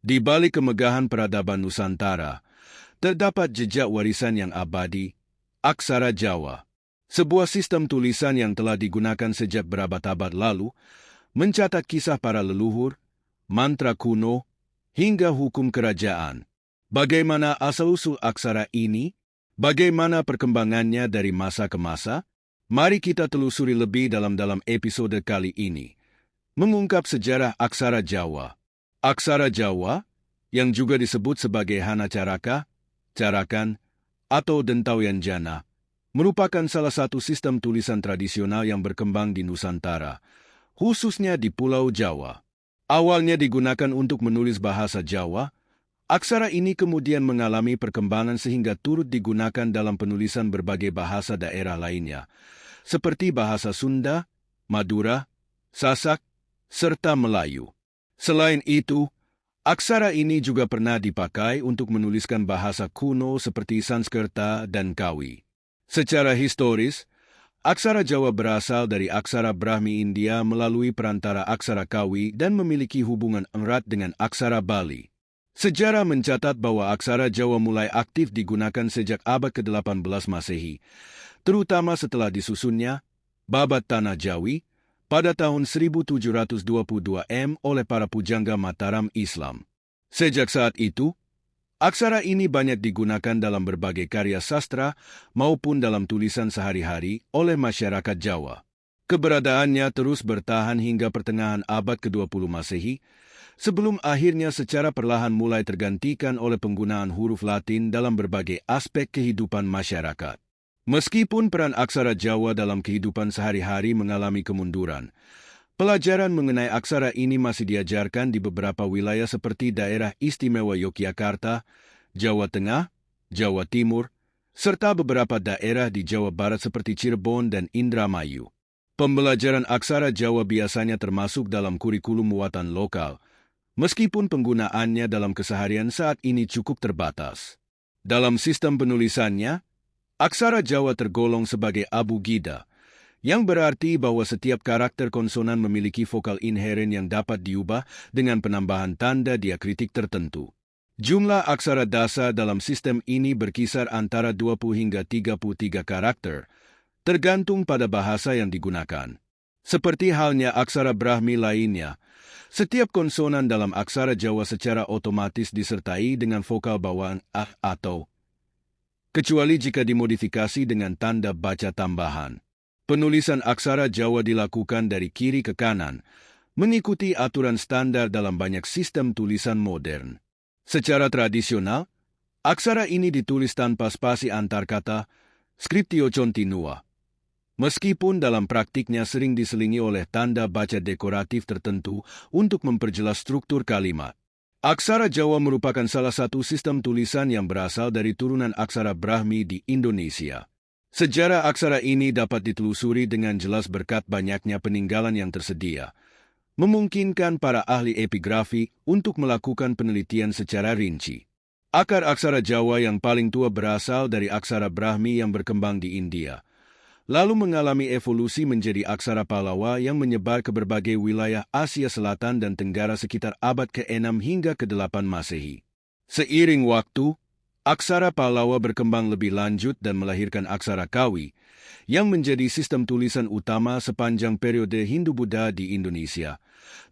Di balik kemegahan peradaban Nusantara, terdapat jejak warisan yang abadi, aksara Jawa. Sebuah sistem tulisan yang telah digunakan sejak berabad-abad lalu, mencatat kisah para leluhur, mantra kuno, hingga hukum kerajaan. Bagaimana asal-usul aksara ini? Bagaimana perkembangannya dari masa ke masa? Mari kita telusuri lebih dalam episode kali ini. Mengungkap sejarah aksara Jawa. Aksara Jawa, yang juga disebut sebagai Hanacaraka, Carakan, atau Dentawianjana, merupakan salah satu sistem tulisan tradisional yang berkembang di Nusantara, khususnya di Pulau Jawa. Awalnya digunakan untuk menulis bahasa Jawa, aksara ini kemudian mengalami perkembangan sehingga turut digunakan dalam penulisan berbagai bahasa daerah lainnya, seperti bahasa Sunda, Madura, Sasak, serta Melayu. Selain itu, aksara ini juga pernah dipakai untuk menuliskan bahasa kuno seperti Sanskerta dan Kawi. Secara historis, aksara Jawa berasal dari aksara Brahmi India melalui perantara aksara Kawi dan memiliki hubungan erat dengan aksara Bali. Sejarah mencatat bahwa aksara Jawa mulai aktif digunakan sejak abad ke-18 Masehi, terutama setelah disusunnya Babat Tanah Jawi pada tahun 1722 oleh para pujangga Mataram Islam. Sejak saat itu, aksara ini banyak digunakan dalam berbagai karya sastra maupun dalam tulisan sehari-hari oleh masyarakat Jawa. Keberadaannya terus bertahan hingga pertengahan abad ke-20 Masehi, sebelum akhirnya secara perlahan mulai tergantikan oleh penggunaan huruf Latin dalam berbagai aspek kehidupan masyarakat. Meskipun peran aksara Jawa dalam kehidupan sehari-hari mengalami kemunduran, pelajaran mengenai aksara ini masih diajarkan di beberapa wilayah seperti daerah istimewa Yogyakarta, Jawa Tengah, Jawa Timur, serta beberapa daerah di Jawa Barat seperti Cirebon dan Indramayu. Pembelajaran aksara Jawa biasanya termasuk dalam kurikulum muatan lokal, meskipun penggunaannya dalam keseharian saat ini cukup terbatas. Dalam sistem penulisannya, aksara Jawa tergolong sebagai abugida, yang berarti bahwa setiap karakter konsonan memiliki vokal inheren yang dapat diubah dengan penambahan tanda diakritik tertentu. Jumlah aksara dasar dalam sistem ini berkisar antara 20 hingga 33 karakter, tergantung pada bahasa yang digunakan. Seperti halnya aksara Brahmi lainnya, setiap konsonan dalam aksara Jawa secara otomatis disertai dengan vokal bawaan a atau kecuali jika dimodifikasi dengan tanda baca tambahan. Penulisan aksara Jawa dilakukan dari kiri ke kanan, mengikuti aturan standar dalam banyak sistem tulisan modern. Secara tradisional, aksara ini ditulis tanpa spasi antar kata, scriptio continua. Meskipun dalam praktiknya sering diselingi oleh tanda baca dekoratif tertentu untuk memperjelas struktur kalimat. Aksara Jawa merupakan salah satu sistem tulisan yang berasal dari turunan aksara Brahmi di Indonesia. Sejarah aksara ini dapat ditelusuri dengan jelas berkat banyaknya peninggalan yang tersedia, memungkinkan para ahli epigrafi untuk melakukan penelitian secara rinci. Akar aksara Jawa yang paling tua berasal dari aksara Brahmi yang berkembang di India, lalu mengalami evolusi menjadi aksara Pallawa yang menyebar ke berbagai wilayah Asia Selatan dan Tenggara sekitar abad ke-6 hingga ke-8 Masehi. Seiring waktu, aksara Pallawa berkembang lebih lanjut dan melahirkan aksara Kawi, yang menjadi sistem tulisan utama sepanjang periode Hindu-Buddha di Indonesia,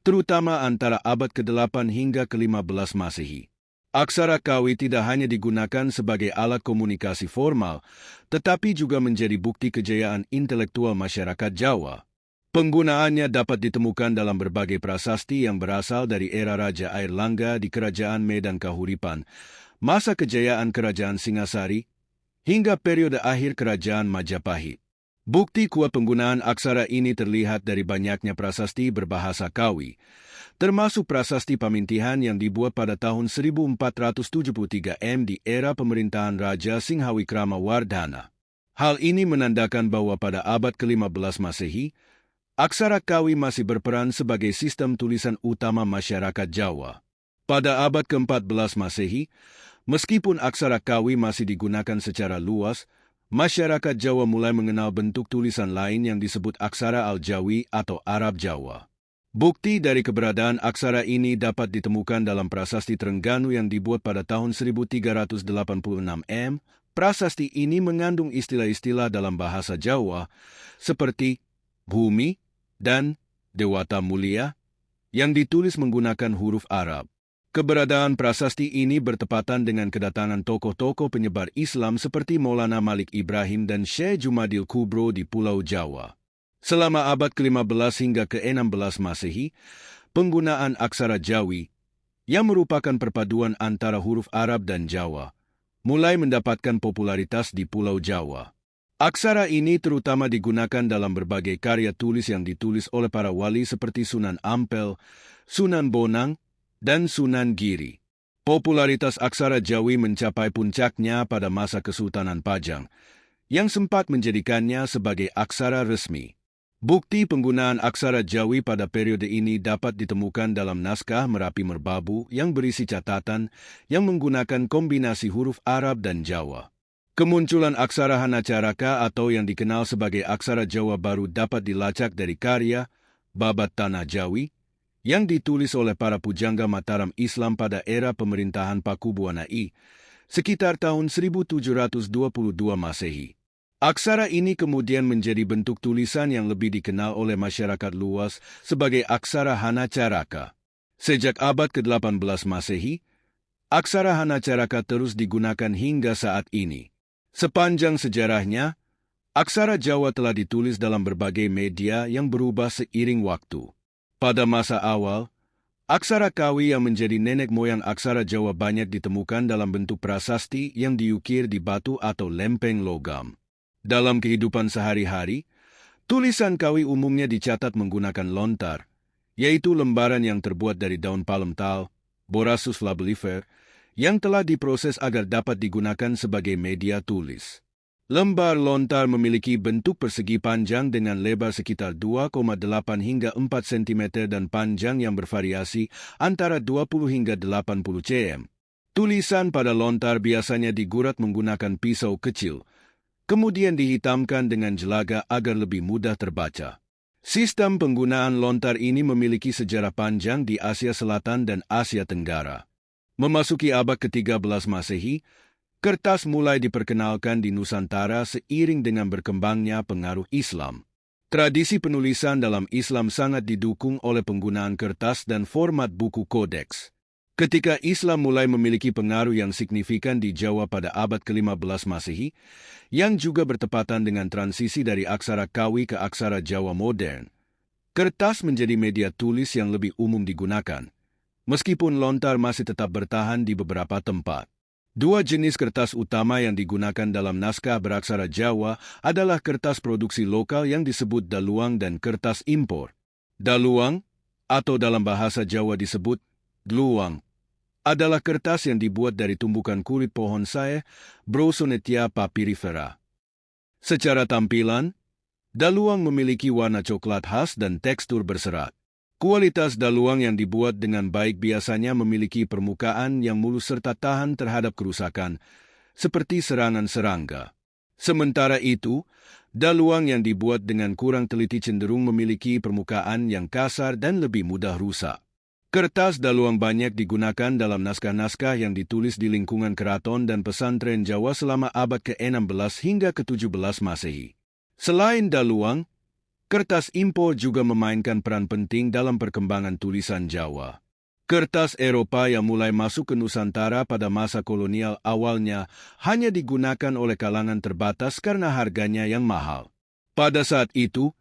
terutama antara abad ke-8 hingga ke-15 Masehi. Aksara Kawi tidak hanya digunakan sebagai alat komunikasi formal, tetapi juga menjadi bukti kejayaan intelektual masyarakat Jawa. Penggunaannya dapat ditemukan dalam berbagai prasasti yang berasal dari era Raja Airlangga di Kerajaan Medan Kahuripan, masa kejayaan Kerajaan Singasari, hingga periode akhir Kerajaan Majapahit. Bukti kuat penggunaan aksara ini terlihat dari banyaknya prasasti berbahasa Kawi, termasuk prasasti Pamintihan yang dibuat pada tahun 1473 di era pemerintahan Raja Singhawikrama-Wardhana. Hal ini menandakan bahwa pada abad ke-15 Masehi, aksara Kawi masih berperan sebagai sistem tulisan utama masyarakat Jawa. Pada abad ke-14 Masehi, meskipun aksara Kawi masih digunakan secara luas, masyarakat Jawa mulai mengenal bentuk tulisan lain yang disebut aksara Al-Jawi atau Arab Jawa. Bukti dari keberadaan aksara ini dapat ditemukan dalam prasasti Terengganu yang dibuat pada tahun 1386 M. Prasasti ini mengandung istilah-istilah dalam bahasa Jawa seperti bumi dan dewata mulia yang ditulis menggunakan huruf Arab. Keberadaan prasasti ini bertepatan dengan kedatangan tokoh-tokoh penyebar Islam seperti Maulana Malik Ibrahim dan Syekh Jumadil Kubro di Pulau Jawa. Selama abad ke-15 hingga ke-16 Masehi, penggunaan aksara Jawi, yang merupakan perpaduan antara huruf Arab dan Jawa, mulai mendapatkan popularitas di Pulau Jawa. Aksara ini terutama digunakan dalam berbagai karya tulis yang ditulis oleh para wali seperti Sunan Ampel, Sunan Bonang, dan Sunan Giri. Popularitas aksara Jawi mencapai puncaknya pada masa Kesultanan Pajang, yang sempat menjadikannya sebagai aksara resmi. Bukti penggunaan aksara Jawi pada periode ini dapat ditemukan dalam naskah Merapi Merbabu yang berisi catatan yang menggunakan kombinasi huruf Arab dan Jawa. Kemunculan aksara Hanacaraka atau yang dikenal sebagai aksara Jawa baru dapat dilacak dari karya Babat Tanah Jawi yang ditulis oleh para pujangga Mataram Islam pada era pemerintahan Paku Buana I, sekitar tahun 1722 Masehi. Aksara ini kemudian menjadi bentuk tulisan yang lebih dikenal oleh masyarakat luas sebagai aksara Hanacaraka. Sejak abad ke-18 Masehi, aksara Hanacaraka terus digunakan hingga saat ini. Sepanjang sejarahnya, aksara Jawa telah ditulis dalam berbagai media yang berubah seiring waktu. Pada masa awal, aksara Kawi yang menjadi nenek moyang aksara Jawa banyak ditemukan dalam bentuk prasasti yang diukir di batu atau lempeng logam. Dalam kehidupan sehari-hari, tulisan Kawi umumnya dicatat menggunakan lontar, yaitu lembaran yang terbuat dari daun palem tal, Borassus flabellifer, yang telah diproses agar dapat digunakan sebagai media tulis. Lembar lontar memiliki bentuk persegi panjang dengan lebar sekitar 2,8 hingga 4 cm dan panjang yang bervariasi antara 20 hingga 80 cm. Tulisan pada lontar biasanya digurat menggunakan pisau kecil, kemudian dihitamkan dengan jelaga agar lebih mudah terbaca. Sistem penggunaan lontar ini memiliki sejarah panjang di Asia Selatan dan Asia Tenggara. Memasuki abad ke-13 Masehi, kertas mulai diperkenalkan di Nusantara seiring dengan berkembangnya pengaruh Islam. Tradisi penulisan dalam Islam sangat didukung oleh penggunaan kertas dan format buku kodeks. Ketika Islam mulai memiliki pengaruh yang signifikan di Jawa pada abad ke-15 Masehi, yang juga bertepatan dengan transisi dari aksara Kawi ke aksara Jawa modern, kertas menjadi media tulis yang lebih umum digunakan, meskipun lontar masih tetap bertahan di beberapa tempat. Dua jenis kertas utama yang digunakan dalam naskah beraksara Jawa adalah kertas produksi lokal yang disebut daluang dan kertas impor. Daluang, atau dalam bahasa Jawa disebut dluwang, adalah kertas yang dibuat dari tumbukan kulit pohon sae, Brosonetia papyrifera. Secara tampilan, daluang memiliki warna coklat khas dan tekstur berserat. Kualitas daluang yang dibuat dengan baik biasanya memiliki permukaan yang mulus serta tahan terhadap kerusakan, seperti serangan serangga. Sementara itu, daluang yang dibuat dengan kurang teliti cenderung memiliki permukaan yang kasar dan lebih mudah rusak. Kertas daluang banyak digunakan dalam naskah-naskah yang ditulis di lingkungan keraton dan pesantren Jawa selama abad ke-16 hingga ke-17 Masehi. Selain daluang, kertas impor juga memainkan peran penting dalam perkembangan tulisan Jawa. Kertas Eropa yang mulai masuk ke Nusantara pada masa kolonial awalnya hanya digunakan oleh kalangan terbatas karena harganya yang mahal. Pada saat itu,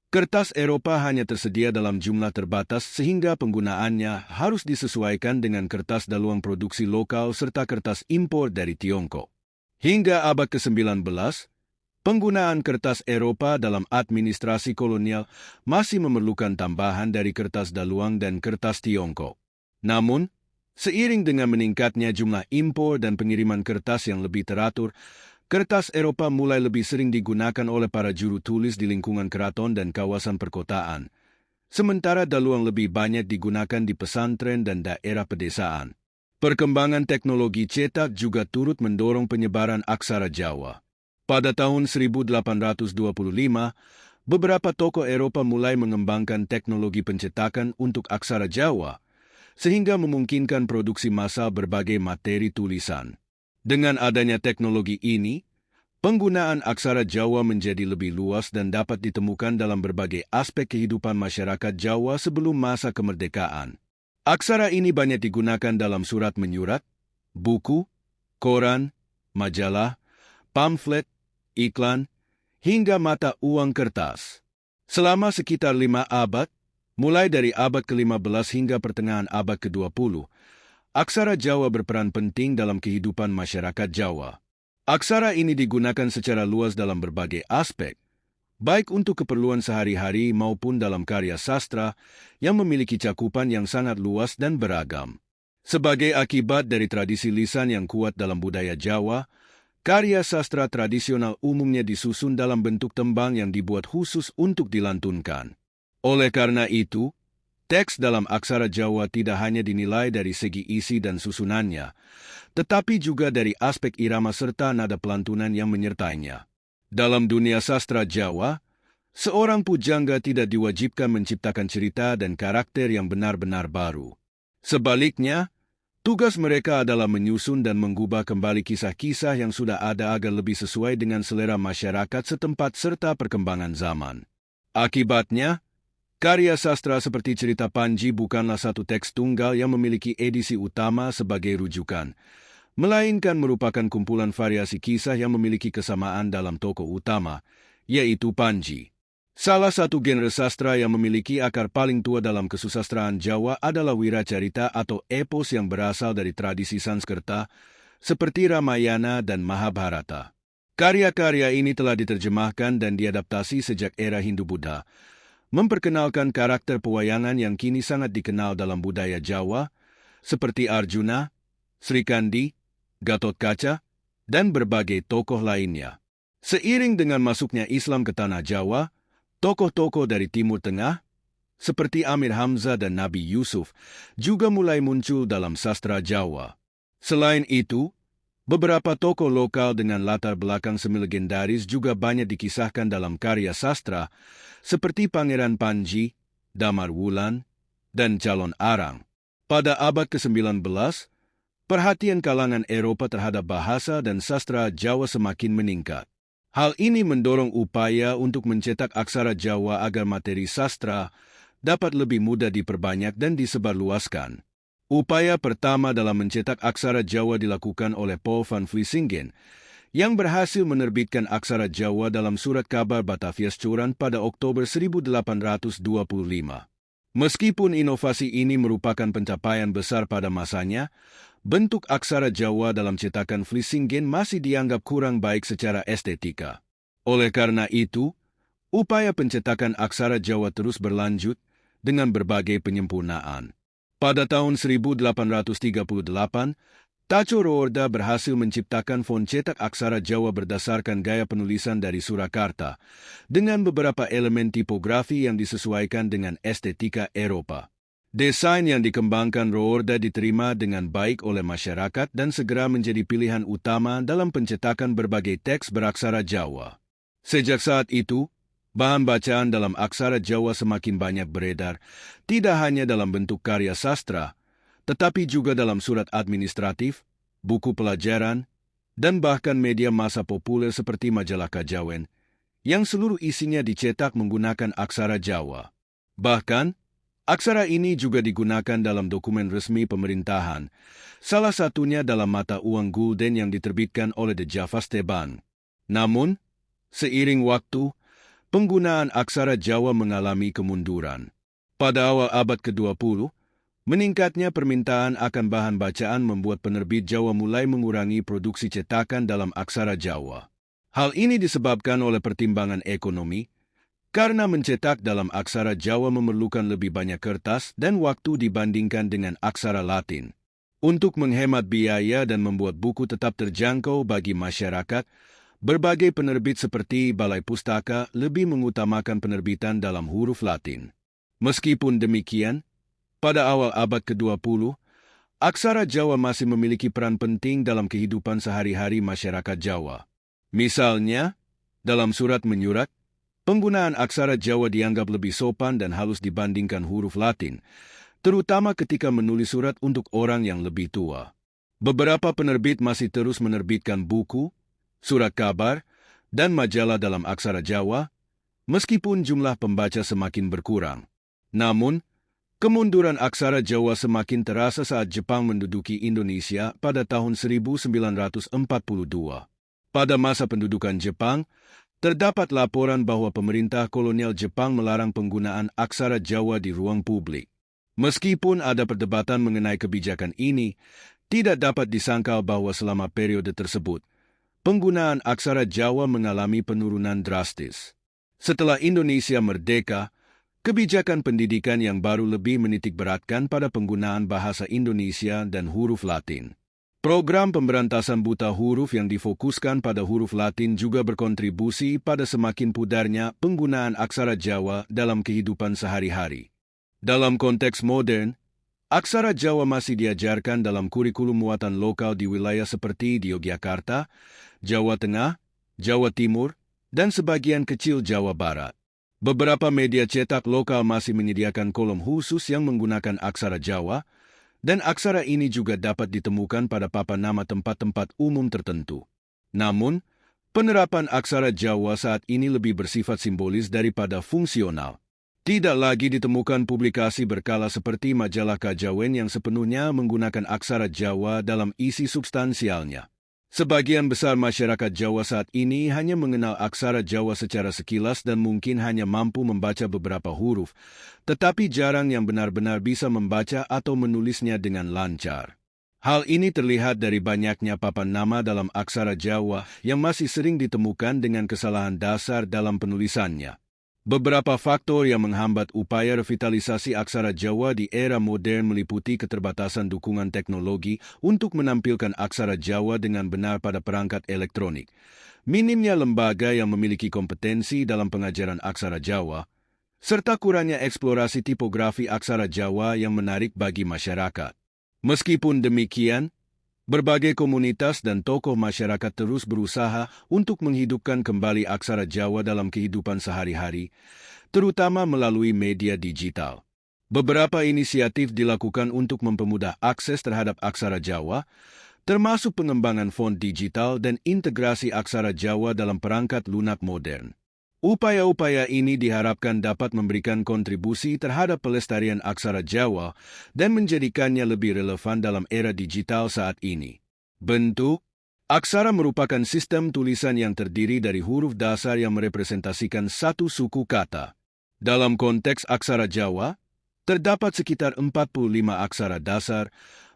kertas Eropa hanya tersedia dalam jumlah terbatas sehingga penggunaannya harus disesuaikan dengan kertas daluang produksi lokal serta kertas impor dari Tiongkok. Hingga abad ke-19, penggunaan kertas Eropa dalam administrasi kolonial masih memerlukan tambahan dari kertas daluang dan kertas Tiongkok. Namun, seiring dengan meningkatnya jumlah impor dan pengiriman kertas yang lebih teratur, kertas Eropa mulai lebih sering digunakan oleh para juru tulis di lingkungan keraton dan kawasan perkotaan, sementara daluang lebih banyak digunakan di pesantren dan daerah pedesaan. Perkembangan teknologi cetak juga turut mendorong penyebaran aksara Jawa. Pada tahun 1825, beberapa tokoh Eropa mulai mengembangkan teknologi pencetakan untuk aksara Jawa, sehingga memungkinkan produksi massal berbagai materi tulisan. Dengan adanya teknologi ini, penggunaan aksara Jawa menjadi lebih luas dan dapat ditemukan dalam berbagai aspek kehidupan masyarakat Jawa sebelum masa kemerdekaan. Aksara ini banyak digunakan dalam surat menyurat, buku, koran, majalah, pamflet, iklan, hingga mata uang kertas. Selama sekitar 5 abad, mulai dari abad ke-15 hingga pertengahan abad ke-20, aksara Jawa berperan penting dalam kehidupan masyarakat Jawa. Aksara ini digunakan secara luas dalam berbagai aspek, baik untuk keperluan sehari-hari maupun dalam karya sastra yang memiliki cakupan yang sangat luas dan beragam. Sebagai akibat dari tradisi lisan yang kuat dalam budaya Jawa, karya sastra tradisional umumnya disusun dalam bentuk tembang yang dibuat khusus untuk dilantunkan. Oleh karena itu, teks dalam aksara Jawa tidak hanya dinilai dari segi isi dan susunannya, tetapi juga dari aspek irama serta nada pelantunan yang menyertainya. Dalam dunia sastra Jawa, seorang pujangga tidak diwajibkan menciptakan cerita dan karakter yang benar-benar baru. Sebaliknya, tugas mereka adalah menyusun dan mengubah kembali kisah-kisah yang sudah ada agar lebih sesuai dengan selera masyarakat setempat serta perkembangan zaman. Akibatnya, karya sastra seperti cerita Panji bukanlah satu teks tunggal yang memiliki edisi utama sebagai rujukan, melainkan merupakan kumpulan variasi kisah yang memiliki kesamaan dalam tokoh utama, yaitu Panji. Salah satu genre sastra yang memiliki akar paling tua dalam kesusastraan Jawa adalah wiracarita atau epos yang berasal dari tradisi Sanskerta, seperti Ramayana dan Mahabharata. Karya-karya ini telah diterjemahkan dan diadaptasi sejak era Hindu-Buddha, memperkenalkan karakter pewayangan yang kini sangat dikenal dalam budaya Jawa, seperti Arjuna, Sri Kandi, Gatotkaca, dan berbagai tokoh lainnya. Seiring dengan masuknya Islam ke tanah Jawa, tokoh-tokoh dari Timur Tengah, seperti Amir Hamzah dan Nabi Yusuf, juga mulai muncul dalam sastra Jawa. Selain itu, beberapa tokoh lokal dengan latar belakang semi-legendaris juga banyak dikisahkan dalam karya sastra, seperti Pangeran Panji, Damar Wulan, dan Calon Arang. Pada abad ke-19, perhatian kalangan Eropa terhadap bahasa dan sastra Jawa semakin meningkat. Hal ini mendorong upaya untuk mencetak aksara Jawa agar materi sastra dapat lebih mudah diperbanyak dan disebarluaskan. Upaya pertama dalam mencetak aksara Jawa dilakukan oleh Paul van Vlissingen, yang berhasil menerbitkan aksara Jawa dalam surat kabar Bataviascoran pada Oktober 1825. Meskipun inovasi ini merupakan pencapaian besar pada masanya, bentuk aksara Jawa dalam cetakan Vlissingen masih dianggap kurang baik secara estetika. Oleh karena itu, upaya pencetakan aksara Jawa terus berlanjut dengan berbagai penyempurnaan. Pada tahun 1838, Tacho Roorda berhasil menciptakan font cetak aksara Jawa berdasarkan gaya penulisan dari Surakarta, dengan beberapa elemen tipografi yang disesuaikan dengan estetika Eropa. Desain yang dikembangkan Roorda diterima dengan baik oleh masyarakat dan segera menjadi pilihan utama dalam pencetakan berbagai teks beraksara Jawa. Sejak saat itu, bahan bacaan dalam aksara Jawa semakin banyak beredar, tidak hanya dalam bentuk karya sastra, tetapi juga dalam surat administratif, buku pelajaran, dan bahkan media massa populer seperti majalah Kajawen, yang seluruh isinya dicetak menggunakan aksara Jawa. Bahkan, aksara ini juga digunakan dalam dokumen resmi pemerintahan, salah satunya dalam mata uang gulden yang diterbitkan oleh The Javaste Bank. Namun, seiring waktu, penggunaan aksara Jawa mengalami kemunduran. Pada awal abad ke-20, meningkatnya permintaan akan bahan bacaan membuat penerbit Jawa mulai mengurangi produksi cetakan dalam aksara Jawa. Hal ini disebabkan oleh pertimbangan ekonomi, karena mencetak dalam aksara Jawa memerlukan lebih banyak kertas dan waktu dibandingkan dengan aksara Latin. Untuk menghemat biaya dan membuat buku tetap terjangkau bagi masyarakat, berbagai penerbit seperti Balai Pustaka lebih mengutamakan penerbitan dalam huruf Latin. Meskipun demikian, pada awal abad ke-20, aksara Jawa masih memiliki peran penting dalam kehidupan sehari-hari masyarakat Jawa. Misalnya, dalam surat menyurat, Penggunaan aksara Jawa dianggap lebih sopan dan halus dibandingkan huruf Latin, terutama ketika menulis surat untuk orang yang lebih tua. Beberapa penerbit masih terus menerbitkan buku, surat kabar, dan majalah dalam aksara Jawa, meskipun jumlah pembaca semakin berkurang. Namun, kemunduran aksara Jawa semakin terasa saat Jepang menduduki Indonesia pada tahun 1942. Pada masa pendudukan Jepang, terdapat laporan bahwa pemerintah kolonial Jepang melarang penggunaan aksara Jawa di ruang publik. Meskipun ada perdebatan mengenai kebijakan ini, tidak dapat disangkal bahwa selama periode tersebut, penggunaan aksara Jawa mengalami penurunan drastis. Setelah Indonesia merdeka, kebijakan pendidikan yang baru lebih menitikberatkan pada penggunaan bahasa Indonesia dan huruf Latin. Program pemberantasan buta huruf yang difokuskan pada huruf Latin juga berkontribusi pada semakin pudarnya penggunaan aksara Jawa dalam kehidupan sehari-hari. Dalam konteks modern, aksara Jawa masih diajarkan dalam kurikulum muatan lokal di wilayah seperti di Yogyakarta, Jawa Tengah, Jawa Timur, dan sebagian kecil Jawa Barat. Beberapa media cetak lokal masih menyediakan kolom khusus yang menggunakan aksara Jawa, dan aksara ini juga dapat ditemukan pada papan nama tempat-tempat umum tertentu. Namun, penerapan aksara Jawa saat ini lebih bersifat simbolis daripada fungsional. Tidak lagi ditemukan publikasi berkala seperti majalah Kajawen yang sepenuhnya menggunakan aksara Jawa dalam isi substansialnya. Sebagian besar masyarakat Jawa saat ini hanya mengenal aksara Jawa secara sekilas dan mungkin hanya mampu membaca beberapa huruf, tetapi jarang yang benar-benar bisa membaca atau menulisnya dengan lancar. Hal ini terlihat dari banyaknya papan nama dalam aksara Jawa yang masih sering ditemukan dengan kesalahan dasar dalam penulisannya. Beberapa faktor yang menghambat upaya revitalisasi aksara Jawa di era modern meliputi keterbatasan dukungan teknologi untuk menampilkan aksara Jawa dengan benar pada perangkat elektronik, minimnya lembaga yang memiliki kompetensi dalam pengajaran aksara Jawa, serta kurangnya eksplorasi tipografi aksara Jawa yang menarik bagi masyarakat. Meskipun demikian, berbagai komunitas dan tokoh masyarakat terus berusaha untuk menghidupkan kembali aksara Jawa dalam kehidupan sehari-hari, terutama melalui media digital. Beberapa inisiatif dilakukan untuk mempermudah akses terhadap aksara Jawa, termasuk pengembangan font digital dan integrasi aksara Jawa dalam perangkat lunak modern. Upaya-upaya ini diharapkan dapat memberikan kontribusi terhadap pelestarian aksara Jawa dan menjadikannya lebih relevan dalam era digital saat ini. Bentuk aksara merupakan sistem tulisan yang terdiri dari huruf dasar yang merepresentasikan satu suku kata. Dalam konteks aksara Jawa, terdapat sekitar 45 aksara dasar,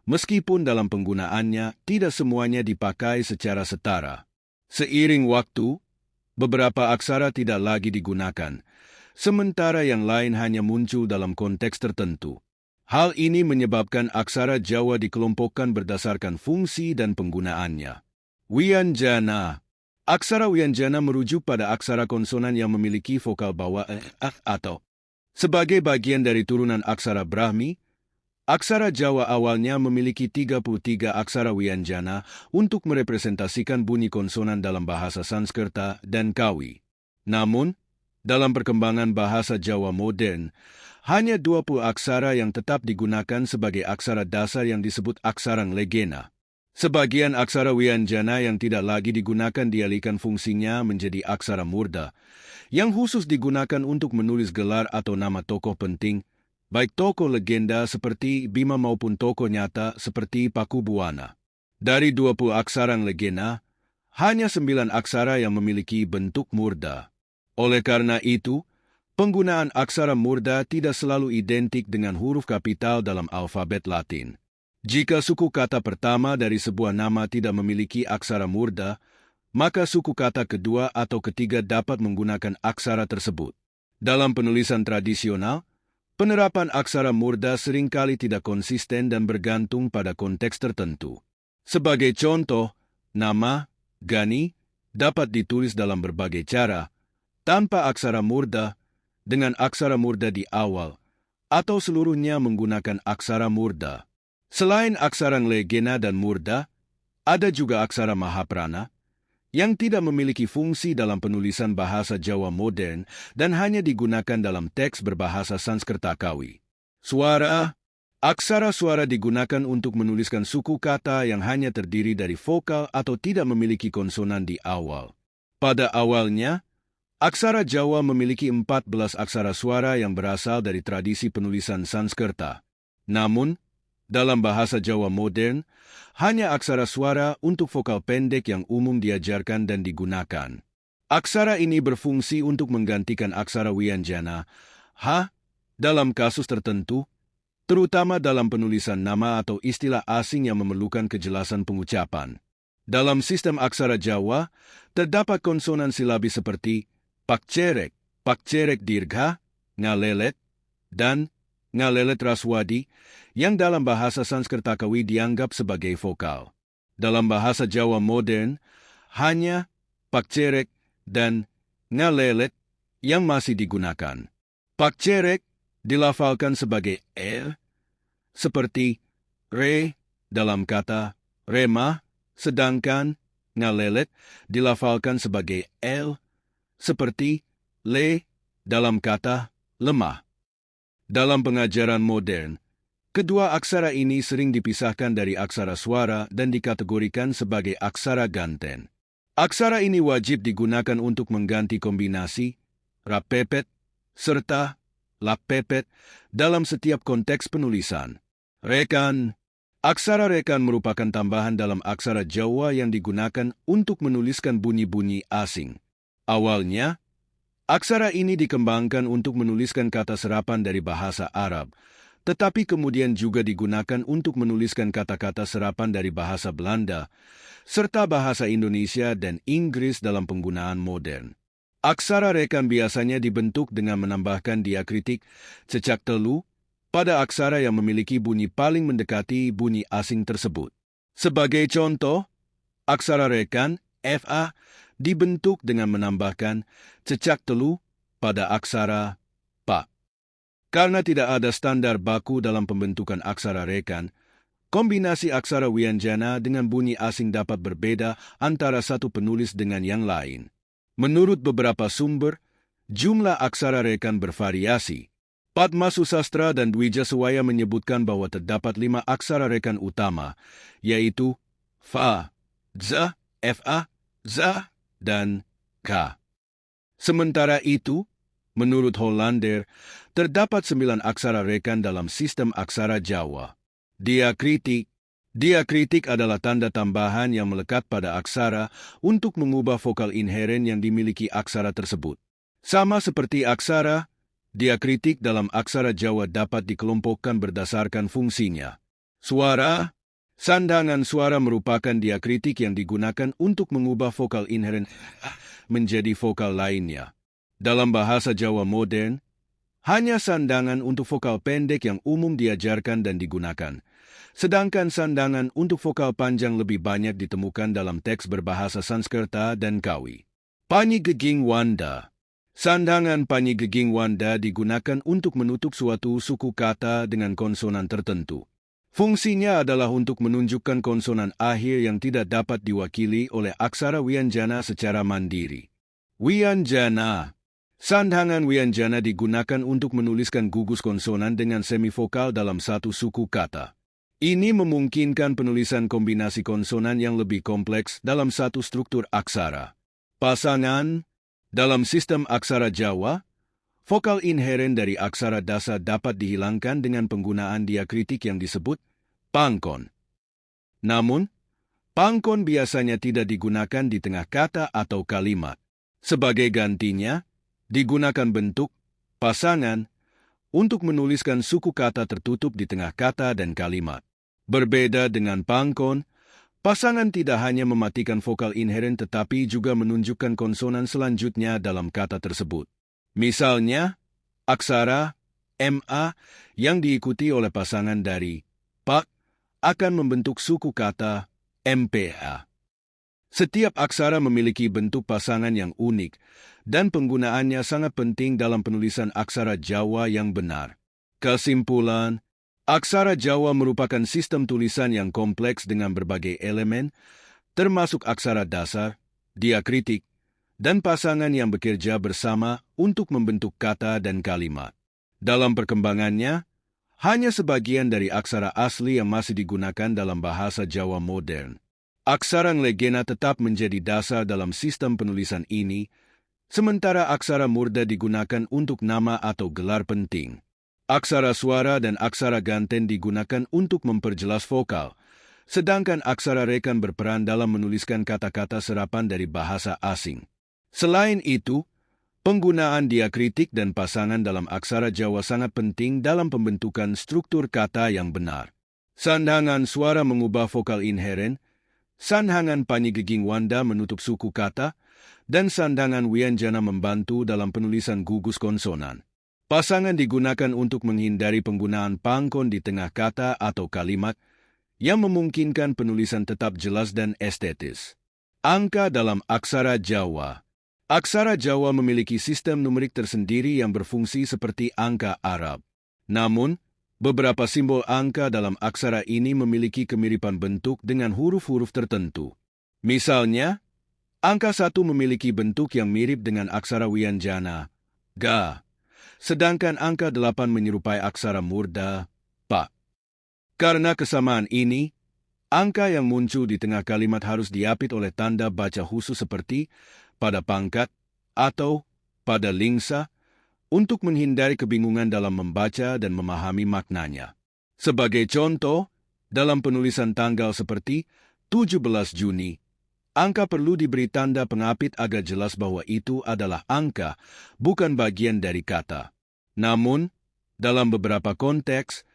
meskipun dalam penggunaannya tidak semuanya dipakai secara setara. Seiring waktu, beberapa aksara tidak lagi digunakan, sementara yang lain hanya muncul dalam konteks tertentu. Hal ini menyebabkan aksara Jawa dikelompokkan berdasarkan fungsi dan penggunaannya. Wianjana. Aksara wianjana merujuk pada aksara konsonan yang memiliki vokal bawah atau. Sebagai bagian dari turunan aksara Brahmi, aksara Jawa awalnya memiliki 33 aksara wianjana untuk merepresentasikan bunyi konsonan dalam bahasa Sanskerta dan Kawi. Namun, dalam perkembangan bahasa Jawa modern, hanya 20 aksara yang tetap digunakan sebagai aksara dasar yang disebut aksarang legena. Sebagian aksara wianjana yang tidak lagi digunakan dialihkan fungsinya menjadi aksara murda, yang khusus digunakan untuk menulis gelar atau nama tokoh penting, baik tokoh legenda seperti Bima maupun tokoh nyata seperti Paku Buwana. Dari 20 aksarang legena, hanya 9 aksara yang memiliki bentuk murda. Oleh karena itu, penggunaan aksara murda tidak selalu identik dengan huruf kapital dalam alfabet Latin. Jika suku kata pertama dari sebuah nama tidak memiliki aksara murda, maka suku kata kedua atau ketiga dapat menggunakan aksara tersebut. Dalam penulisan tradisional, penerapan aksara murda seringkali tidak konsisten dan bergantung pada konteks tertentu. Sebagai contoh, nama, Gani, dapat ditulis dalam berbagai cara, tanpa aksara murda, dengan aksara murda di awal, atau seluruhnya menggunakan aksara murda. Selain aksarang legena dan murda, ada juga aksara mahaprana, yang tidak memiliki fungsi dalam penulisan bahasa Jawa modern dan hanya digunakan dalam teks berbahasa Sanskerta Kawi. Suara. Aksara suara digunakan untuk menuliskan suku kata yang hanya terdiri dari vokal atau tidak memiliki konsonan di awal. Pada awalnya, aksara Jawa memiliki 14 aksara suara yang berasal dari tradisi penulisan Sanskerta. Namun, dalam bahasa Jawa modern, hanya aksara suara untuk vokal pendek yang umum diajarkan dan digunakan. Aksara ini berfungsi untuk menggantikan aksara wianjana, H, dalam kasus tertentu, terutama dalam penulisan nama atau istilah asing yang memerlukan kejelasan pengucapan. Dalam sistem aksara Jawa, terdapat konsonan silabis seperti pakcerek dirgha, ngalelet, dan ngalelet raswadi, yang dalam bahasa Sanskerta Kawi dianggap sebagai vokal. Dalam bahasa Jawa modern, hanya pakcerek dan ngalelet yang masih digunakan. Pakcerek dilafalkan sebagai seperti re dalam kata remah, sedangkan ngalelet dilafalkan sebagai l seperti le dalam kata lemah. Dalam pengajaran modern, kedua aksara ini sering dipisahkan dari aksara suara dan dikategorikan sebagai aksara ganten. Aksara ini wajib digunakan untuk mengganti kombinasi rapepet serta lapepet dalam setiap konteks penulisan. Rekan. Aksara rekan merupakan tambahan dalam aksara Jawa yang digunakan untuk menuliskan bunyi-bunyi asing. Awalnya, aksara ini dikembangkan untuk menuliskan kata serapan dari bahasa Arab, tetapi kemudian juga digunakan untuk menuliskan kata-kata serapan dari bahasa Belanda, serta bahasa Indonesia dan Inggris dalam penggunaan modern. Aksara rekan biasanya dibentuk dengan menambahkan diakritik cecak telu pada aksara yang memiliki bunyi paling mendekati bunyi asing tersebut. Sebagai contoh, aksara rekan, FA, dibentuk dengan menambahkan cecak telu pada aksara pa. Karena tidak ada standar baku dalam pembentukan aksara rekan, kombinasi aksara wianjana dengan bunyi asing dapat berbeda antara satu penulis dengan yang lain. Menurut beberapa sumber, jumlah aksara rekan bervariasi. Padma Susastra dan Dwija Sewaya menyebutkan bahwa terdapat 5 aksara rekan utama, yaitu fa, za, fa, za, dan K. Sementara itu, menurut Hollander, terdapat 9 aksara rekan dalam sistem aksara Jawa. Diakritik adalah tanda tambahan yang melekat pada aksara untuk mengubah vokal inheren yang dimiliki aksara tersebut. Sama seperti aksara, diakritik dalam aksara Jawa dapat dikelompokkan berdasarkan fungsinya. Suara. Sandangan suara merupakan diakritik yang digunakan untuk mengubah vokal inheren menjadi vokal lainnya. Dalam bahasa Jawa modern, hanya sandangan untuk vokal pendek yang umum diajarkan dan digunakan, sedangkan sandangan untuk vokal panjang lebih banyak ditemukan dalam teks berbahasa Sanskerta dan Kawi. Panyigeging Wanda. Sandangan Panyigeging Wanda digunakan untuk menutup suatu suku kata dengan konsonan tertentu. Fungsinya adalah untuk menunjukkan konsonan akhir yang tidak dapat diwakili oleh aksara wianjana secara mandiri. Wianjana. Sandangan wianjana digunakan untuk menuliskan gugus konsonan dengan semivokal dalam satu suku kata. Ini memungkinkan penulisan kombinasi konsonan yang lebih kompleks dalam satu struktur aksara. Pasangan. Dalam sistem aksara Jawa, vokal inheren dari aksara dasar dapat dihilangkan dengan penggunaan diakritik yang disebut pangkon. Namun, pangkon biasanya tidak digunakan di tengah kata atau kalimat. Sebagai gantinya, digunakan bentuk pasangan untuk menuliskan suku kata tertutup di tengah kata dan kalimat. Berbeda dengan pangkon, pasangan tidak hanya mematikan vokal inheren tetapi juga menunjukkan konsonan selanjutnya dalam kata tersebut. Misalnya, aksara MA yang diikuti oleh pasangan dari pak akan membentuk suku kata MPA. Setiap aksara memiliki bentuk pasangan yang unik dan penggunaannya sangat penting dalam penulisan aksara Jawa yang benar. Kesimpulan, aksara Jawa merupakan sistem tulisan yang kompleks dengan berbagai elemen, termasuk aksara dasar, diakritik, dan pasangan yang bekerja bersama untuk membentuk kata dan kalimat. Dalam perkembangannya, hanya sebagian dari aksara asli yang masih digunakan dalam bahasa Jawa modern. Aksara legena tetap menjadi dasar dalam sistem penulisan ini, sementara aksara murda digunakan untuk nama atau gelar penting. Aksara suara dan aksara ganten digunakan untuk memperjelas vokal, sedangkan aksara rekan berperan dalam menuliskan kata-kata serapan dari bahasa asing. Selain itu, penggunaan diakritik dan pasangan dalam aksara Jawa sangat penting dalam pembentukan struktur kata yang benar. Sandangan suara mengubah vokal inheren, sandangan panyigiging wanda menutup suku kata, dan sandangan wianjana membantu dalam penulisan gugus konsonan. Pasangan digunakan untuk menghindari penggunaan pangkon di tengah kata atau kalimat yang memungkinkan penulisan tetap jelas dan estetis. Angka dalam aksara Jawa. Aksara Jawa memiliki sistem numerik tersendiri yang berfungsi seperti angka Arab. Namun, beberapa simbol angka dalam aksara ini memiliki kemiripan bentuk dengan huruf-huruf tertentu. Misalnya, angka 1 memiliki bentuk yang mirip dengan aksara wianjana, ga, sedangkan angka 8 menyerupai aksara murda, pa. Karena kesamaan ini, angka yang muncul di tengah kalimat harus diapit oleh tanda baca khusus seperti pada pangkat atau pada lingsa untuk menghindari kebingungan dalam membaca dan memahami maknanya. Sebagai contoh, dalam penulisan tanggal seperti 17 Juni, angka perlu diberi tanda pengapit agar jelas bahwa itu adalah angka, bukan bagian dari kata. Namun, dalam beberapa konteks,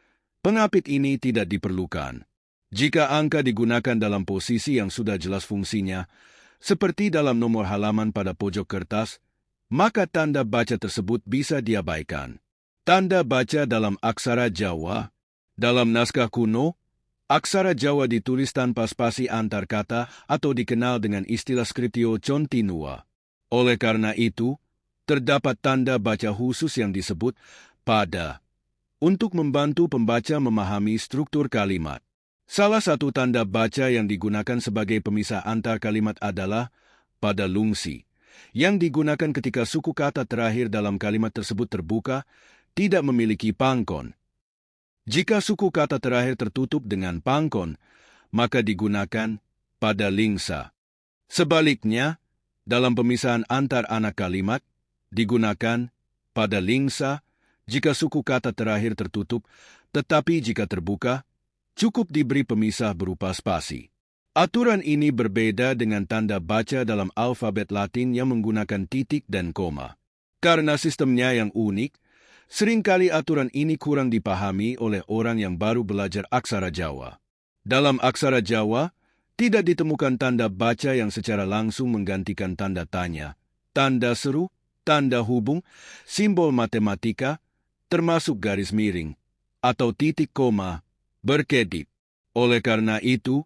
pengapit ini tidak diperlukan. Jika angka digunakan dalam posisi yang sudah jelas fungsinya, seperti dalam nomor halaman pada pojok kertas, maka tanda baca tersebut bisa diabaikan. Tanda baca dalam aksara Jawa. Dalam naskah kuno, aksara Jawa ditulis tanpa spasi antar kata atau dikenal dengan istilah scriptio continua. Oleh karena itu, terdapat tanda baca khusus yang disebut pada untuk membantu pembaca memahami struktur kalimat. Salah satu tanda baca yang digunakan sebagai pemisah antar kalimat adalah pada lungsi, yang digunakan ketika suku kata terakhir dalam kalimat tersebut terbuka, tidak memiliki pangkon. Jika suku kata terakhir tertutup dengan pangkon, maka digunakan pada lingsa. Sebaliknya, dalam pemisahan antar anak kalimat, digunakan pada lingsa jika suku kata terakhir tertutup, tetapi jika terbuka, cukup diberi pemisah berupa spasi. Aturan ini berbeda dengan tanda baca dalam alfabet Latin yang menggunakan titik dan koma. Karena sistemnya yang unik, seringkali aturan ini kurang dipahami oleh orang yang baru belajar aksara Jawa. Dalam aksara Jawa, tidak ditemukan tanda baca yang secara langsung menggantikan tanda tanya, tanda seru, tanda hubung, simbol matematika, termasuk garis miring, atau titik koma, berkedip. Oleh karena itu,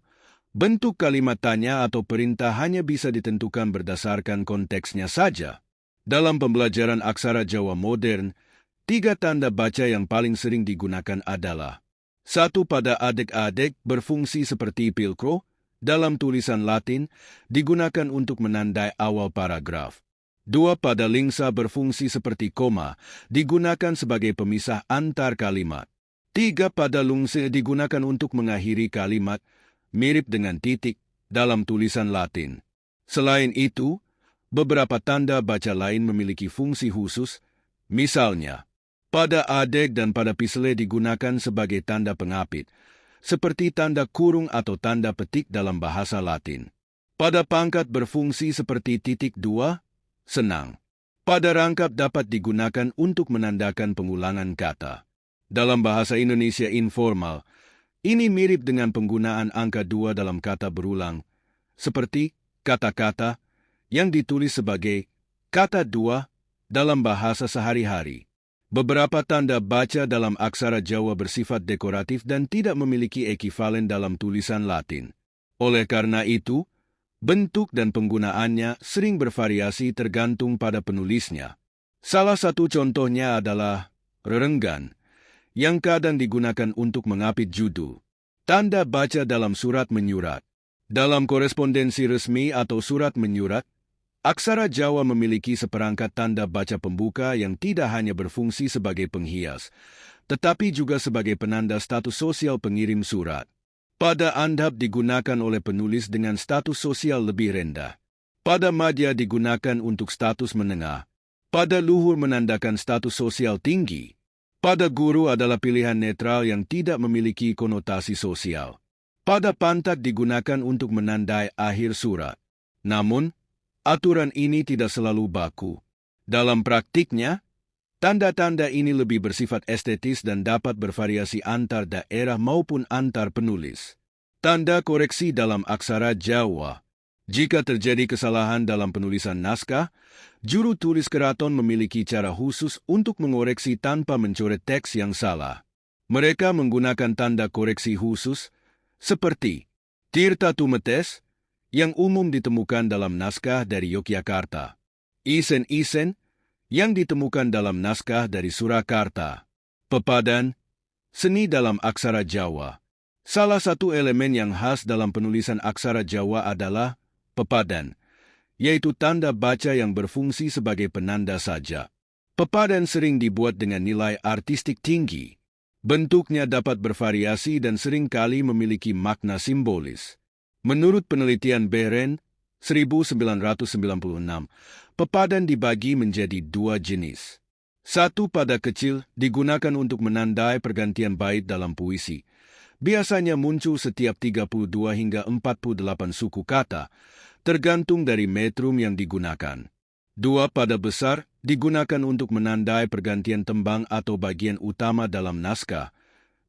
bentuk kalimat tanya atau perintah hanya bisa ditentukan berdasarkan konteksnya saja. Dalam pembelajaran aksara Jawa modern, 3 tanda baca yang paling sering digunakan adalah 1 pada adik-adik berfungsi seperti pilkro, dalam tulisan Latin digunakan untuk menandai awal paragraf. 2 pada lingsa berfungsi seperti koma, digunakan sebagai pemisah antar kalimat. 3 pada lungse digunakan untuk mengakhiri kalimat, mirip dengan titik, dalam tulisan Latin. Selain itu, beberapa tanda baca lain memiliki fungsi khusus, misalnya, pada adek dan pada pisle digunakan sebagai tanda pengapit, seperti tanda kurung atau tanda petik dalam bahasa Latin. Pada pangkat berfungsi seperti titik 2, senang. Pada rangkap dapat digunakan untuk menandakan pengulangan kata. Dalam bahasa Indonesia informal, ini mirip dengan penggunaan angka 2 dalam kata berulang, seperti kata-kata yang ditulis sebagai kata 2 dalam bahasa sehari-hari. Beberapa tanda baca dalam aksara Jawa bersifat dekoratif dan tidak memiliki ekivalen dalam tulisan Latin. Oleh karena itu, bentuk dan penggunaannya sering bervariasi tergantung pada penulisnya. Salah satu contohnya adalah rerenggan, yang kadang digunakan untuk mengapit judul. Tanda baca dalam surat menyurat. Dalam korespondensi resmi atau surat menyurat, aksara Jawa memiliki seperangkat tanda baca pembuka yang tidak hanya berfungsi sebagai penghias, tetapi juga sebagai penanda status sosial pengirim surat. Pada andhap digunakan oleh penulis dengan status sosial lebih rendah. Pada madya digunakan untuk status menengah. Pada luhur menandakan status sosial tinggi. Pada guru adalah pilihan netral yang tidak memiliki konotasi sosial. Pada pantat digunakan untuk menandai akhir surat. Namun, aturan ini tidak selalu baku. Dalam praktiknya, tanda-tanda ini lebih bersifat estetis dan dapat bervariasi antar daerah maupun antar penulis. Tanda koreksi dalam aksara Jawa. Jika terjadi kesalahan dalam penulisan naskah, juru tulis keraton memiliki cara khusus untuk mengoreksi tanpa mencoret teks yang salah. Mereka menggunakan tanda koreksi khusus, seperti Tirta Tumetes, yang umum ditemukan dalam naskah dari Yogyakarta. Isen-isen, yang ditemukan dalam naskah dari Surakarta. Pepadan, seni dalam aksara Jawa. Salah satu elemen yang khas dalam penulisan aksara Jawa adalah pepadan, yaitu tanda baca yang berfungsi sebagai penanda saja. Pepadan sering dibuat dengan nilai artistik tinggi. Bentuknya dapat bervariasi dan seringkali memiliki makna simbolis. Menurut penelitian Behren, 1996, pepadan dibagi menjadi dua jenis. Satu pada kecil digunakan untuk menandai pergantian bait dalam puisi. Biasanya muncul setiap 32 hingga 48 suku kata, tergantung dari metrum yang digunakan. Dua pada besar digunakan untuk menandai pergantian tembang atau bagian utama dalam naskah,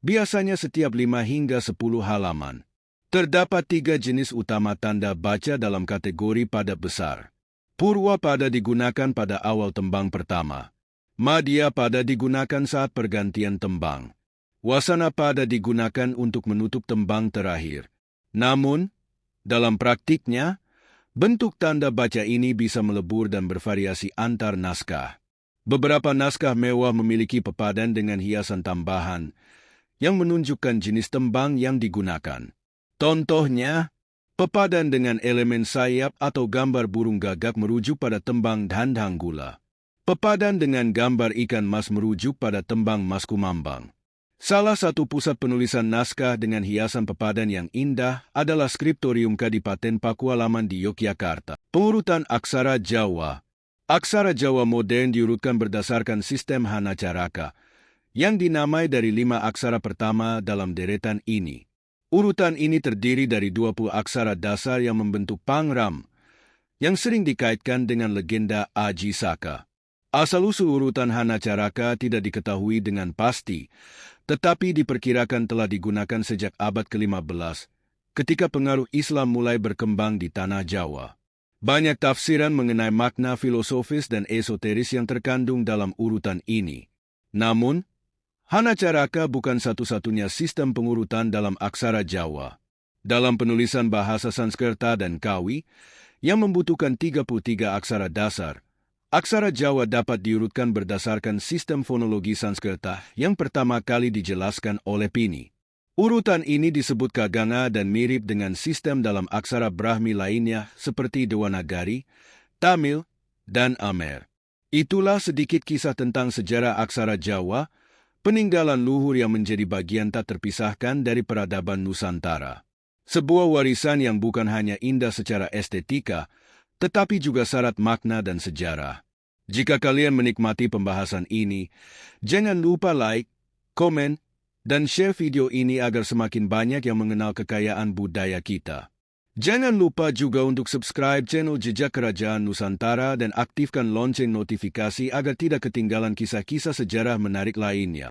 biasanya setiap 5 hingga 10 halaman. Terdapat 3 jenis utama tanda baca dalam kategori pada besar. Purwa pada digunakan pada awal tembang pertama. Madya pada digunakan saat pergantian tembang. Wasana pada digunakan untuk menutup tembang terakhir. Namun, dalam praktiknya, bentuk tanda baca ini bisa melebur dan bervariasi antar naskah. Beberapa naskah mewah memiliki pepadan dengan hiasan tambahan yang menunjukkan jenis tembang yang digunakan. Contohnya, pepadan dengan elemen sayap atau gambar burung gagak merujuk pada tembang Dandang Gula. Pepadan dengan gambar ikan mas merujuk pada tembang Mas Kumambang. Salah satu pusat penulisan naskah dengan hiasan pepadan yang indah adalah Skriptorium Kadipaten Pakualaman di Yogyakarta. Pengurutan aksara Jawa. Aksara Jawa modern diurutkan berdasarkan sistem Hanacaraka, yang dinamai dari 5 aksara pertama dalam deretan ini. Urutan ini terdiri dari 20 aksara dasar yang membentuk pangram, yang sering dikaitkan dengan legenda Aji Saka. Asal-usul urutan Hanacaraka tidak diketahui dengan pasti, tetapi diperkirakan telah digunakan sejak abad ke-15, ketika pengaruh Islam mulai berkembang di tanah Jawa. Banyak tafsiran mengenai makna filosofis dan esoteris yang terkandung dalam urutan ini. Namun, Hanacaraka bukan satu-satunya sistem pengurutan dalam aksara Jawa. Dalam penulisan bahasa Sanskerta dan Kawi, yang membutuhkan 33 aksara dasar, aksara Jawa dapat diurutkan berdasarkan sistem fonologi Sanskerta yang pertama kali dijelaskan oleh Pini. Urutan ini disebut Kaganga dan mirip dengan sistem dalam aksara Brahmi lainnya seperti Dewanagari, Tamil, dan Amer. Itulah sedikit kisah tentang sejarah aksara Jawa, peninggalan luhur yang menjadi bagian tak terpisahkan dari peradaban Nusantara. Sebuah warisan yang bukan hanya indah secara estetika, tetapi juga syarat makna dan sejarah. Jika kalian menikmati pembahasan ini, jangan lupa like, komen, dan share video ini agar semakin banyak yang mengenal kekayaan budaya kita. Jangan lupa juga untuk subscribe channel Jejak Kerajaan Nusantara dan aktifkan lonceng notifikasi agar tidak ketinggalan kisah-kisah sejarah menarik lainnya.